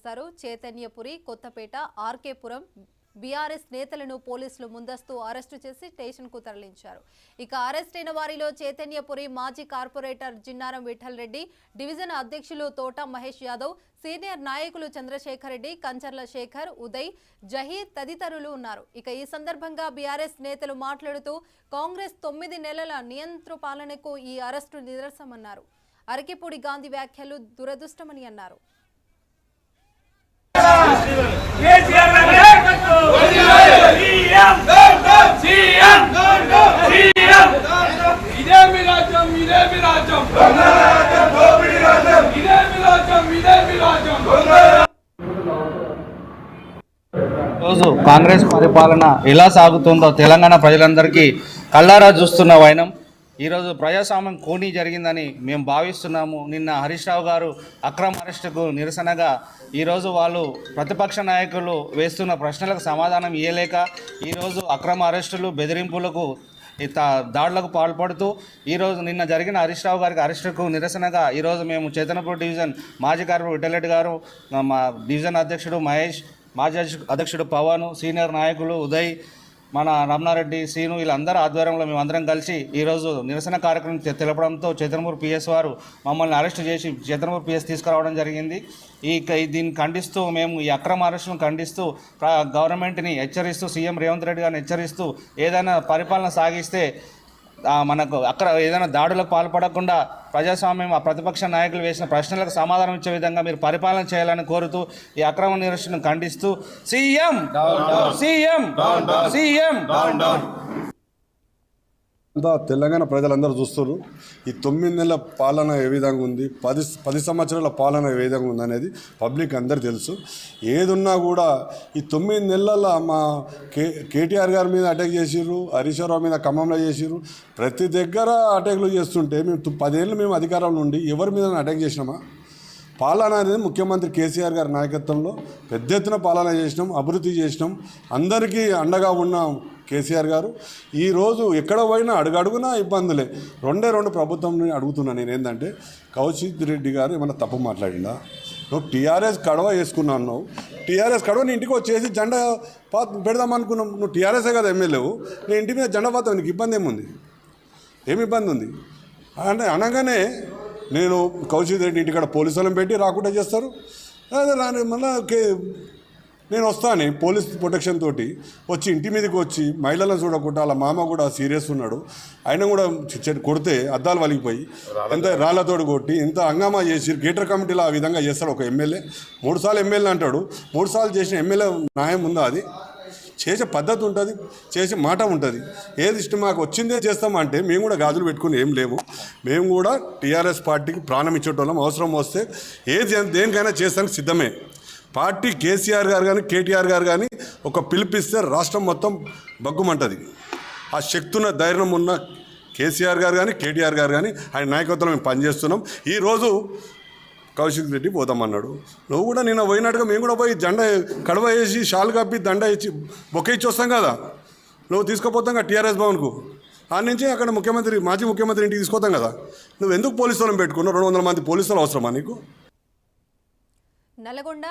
చేశారు. చైతన్యపురి, కొత్తపేట, ఆర్కేపురం బీఆర్ఎస్ నేతలను పోలీసులు ముందస్తు అరెస్టు చేసి స్టేషన్కు తరలించారు. ఇక అరెస్ట్ అయిన వారిలో చైతన్యపురి మాజీ కార్పొరేటర్ జిన్నారం విఠల్ రెడ్డి, డివిజన్ అధ్యక్షులు తోట మహేష్ యాదవ్, సీనియర్ నాయకులు చంద్రశేఖర్ రెడ్డి, కంచర్ల శేఖర్, ఉదయ్, జహీర్ తదితరులు ఉన్నారు. ఇక ఈ సందర్భంగా బీఆర్ఎస్ నేతలు మాట్లాడుతూ కాంగ్రెస్ 9 నెలల నియంతృ పాలనకు ఈ అరెస్టు నిదర్శనమన్నారు. అరకిపూడి గాంధీ వ్యాఖ్యలు దురదృష్టమని అన్నారు. రోజు కాంగ్రెస్ పరిపాలన ఎలా సాగుతుందో తెలంగాణ ప్రజలందరికీ కళ్ళారా చూస్తున్న వైనం. ఈరోజు ప్రజాస్వామ్యం కోణి జరిగిందని మేము భావిస్తున్నాము. నిన్న హరీష్ రావు గారు అక్రమ అరెస్టుకు నిరసనగా ఈరోజు వాళ్ళు ప్రతిపక్ష నాయకులు వేస్తున్న ప్రశ్నలకు సమాధానం ఇవ్వలేక ఈరోజు అక్రమ అరెస్టులు, బెదిరింపులకు, దాడులకు పాల్పడుతూ ఈరోజు నిన్న జరిగిన హరీష్ రావు గారికి అరెస్టుకు నిరసనగా ఈరోజు మేము చైతన్యపూర్ డివిజన్ మాజీ కార్పొరేటర్ విఠల్ రెడ్డి గారు, మా డివిజన్ అధ్యక్షుడు మహేష్, మాజీ అధ్యక్షుడు పవన్, సీనియర్ నాయకులు ఉదయ్, మన రమణారెడ్డి, శ్రీను వీళ్ళందరూ ఆధ్వర్యంలో మేమందరం కలిసి ఈరోజు నిరసన కార్యక్రమం తెలపడంతో చైతన్యపూర్ పిఎస్ వారు మమ్మల్ని అరెస్ట్ చేసి చైతన్యపూర్ పిఎస్ తీసుకురావడం జరిగింది. దీన్ని ఖండిస్తూ మేము ఈ అక్రమ అరెస్టులను ఖండిస్తూ గవర్నమెంట్ని హెచ్చరిస్తూ, సీఎం రేవంత్ రెడ్డి గారిని హెచ్చరిస్తూ ఏదైనా పరిపాలన సాగిస్తే మనకు అక్కడ ఏదైనా దాడులకు పాల్పడకుండా ప్రజాస్వామ్యం ఆ ప్రతిపక్ష నాయకులు వేసిన ప్రశ్నలకు సమాధానం ఇచ్చే విధంగా మీరు పరిపాలన చేయాలని కోరుతూ ఈ అక్రమ నిరసనను ఖండిస్తూ సీఎం అంతా తెలంగాణ ప్రజలందరూ చూస్తున్నారు. ఈ 9 నెలల పాలన ఏ విధంగా ఉంది, 10 సంవత్సరాల పాలన ఏ విధంగా ఉంది అనేది పబ్లిక్ అందరు తెలుసు. ఏదున్నా కూడా ఈ 9 నెలల మా కేటీఆర్ గారి మీద అటాక్ చేసిర్రు, హరీష్ రావు మీద ఖమ్మంలో చేసిర్రు. ప్రతి దగ్గర అటాక్లు చేస్తుంటే మేము 10 ఏళ్ళు మేము అధికారంలో ఉండి ఎవరి మీద అటాక్ చేసినామా? పాలన అనేది ముఖ్యమంత్రి కేసీఆర్ గారి నాయకత్వంలో పెద్ద ఎత్తున పాలన చేసినాం, అభివృద్ధి చేసినాం, అందరికీ అండగా ఉన్నాం కేసీఆర్ గారు. ఈరోజు ఎక్కడ పోయినా అడుగడుగునా ఇబ్బందులే. రెండు ప్రభుత్వం అడుగుతున్నా నేను ఏంటంటే, కౌశిక్ రెడ్డి గారు ఏమైనా తప్పు మాట్లాడిందా? నువ్వు టీఆర్ఎస్ కడవ వేసుకున్నావు, నువ్వు టీఆర్ఎస్ కడవ నీ ఇంటికి వచ్చేసి జెండా పెడదామనుకున్నాం. నువ్వు టీఆర్ఎస్ఏ కదా ఎమ్మెల్యేవు, నీ ఇంటి మీద జెండా పాత నీకు ఇబ్బంది ఏముంది? ఏమి ఇబ్బంది ఉంది అంటే అనగానే నేను కౌశిక్ రెడ్డి ఇంటికాడ పోలీసు వాళ్ళని పెట్టి రాకుండా చేస్తారు. అదే మళ్ళీ నేను వస్తాను పోలీస్ ప్రొటెక్షన్ తోటి వచ్చి ఇంటి మీదకి వచ్చి మహిళలను చూడకుండా వాళ్ళ మామ కూడా సీరియస్ ఉన్నాడు, ఆయన కూడా కొడితే అద్దాలు వలిగిపోయి ఎంత రాళ్లతోడు కొట్టి ఇంత హంగామా చేసి గేటర్ కమిటీలో ఆ విధంగా చేస్తాడు ఒక ఎమ్మెల్యే. 3 సార్లు ఎమ్మెల్యే అంటాడు. 3 సార్లు చేసిన ఎమ్మెల్యే న్యాయం ఉందా? అది చేసే పద్ధతి ఉంటుంది, చేసే మాట ఉంటుంది. ఏది ఇష్టం మాకు వచ్చిందే చేస్తామంటే మేము కూడా గాజులు పెట్టుకుని ఏం లేవు. మేము కూడా టీఆర్ఎస్ పార్టీకి ప్రాణం ఇచ్చేటోళ్ళం. అవసరం వస్తే దేనికైనా చేస్తానికి సిద్ధమే. పార్టీ కేసీఆర్ గారు కానీ కేటీఆర్ గారు కానీ ఒక పిలిపిస్తే రాష్ట్రం మొత్తం బగ్గుమంటుంది. ఆ శక్తున్న ధైర్యం ఉన్న కేసీఆర్ గారు కానీ కేటీఆర్ గారు కానీ ఆయన నాయకత్వంలో మేము పనిచేస్తున్నాం. ఈరోజు కౌశిక్ రెడ్డి పోతామన్నాడు. నువ్వు కూడా నిన్న పోయినట్టుగా మేము కూడా పోయి జెండా కడవ వేసి షాల్ కప్పి దండ ఇచ్చి బొక్క ఇచ్చి వస్తాం కదా. నువ్వు తీసుకుపోతాం కదా టీఆర్ఎస్ భవన్కు. ఆ నుంచి అక్కడ మాజీ ముఖ్యమంత్రి ఇంటికి తీసుకొస్తాం కదా. నువ్వు ఎందుకు పోలీసులను పెట్టుకున్నావు? 200 మంది పోలీసులు అవసరమా నీకు? నల్గొండ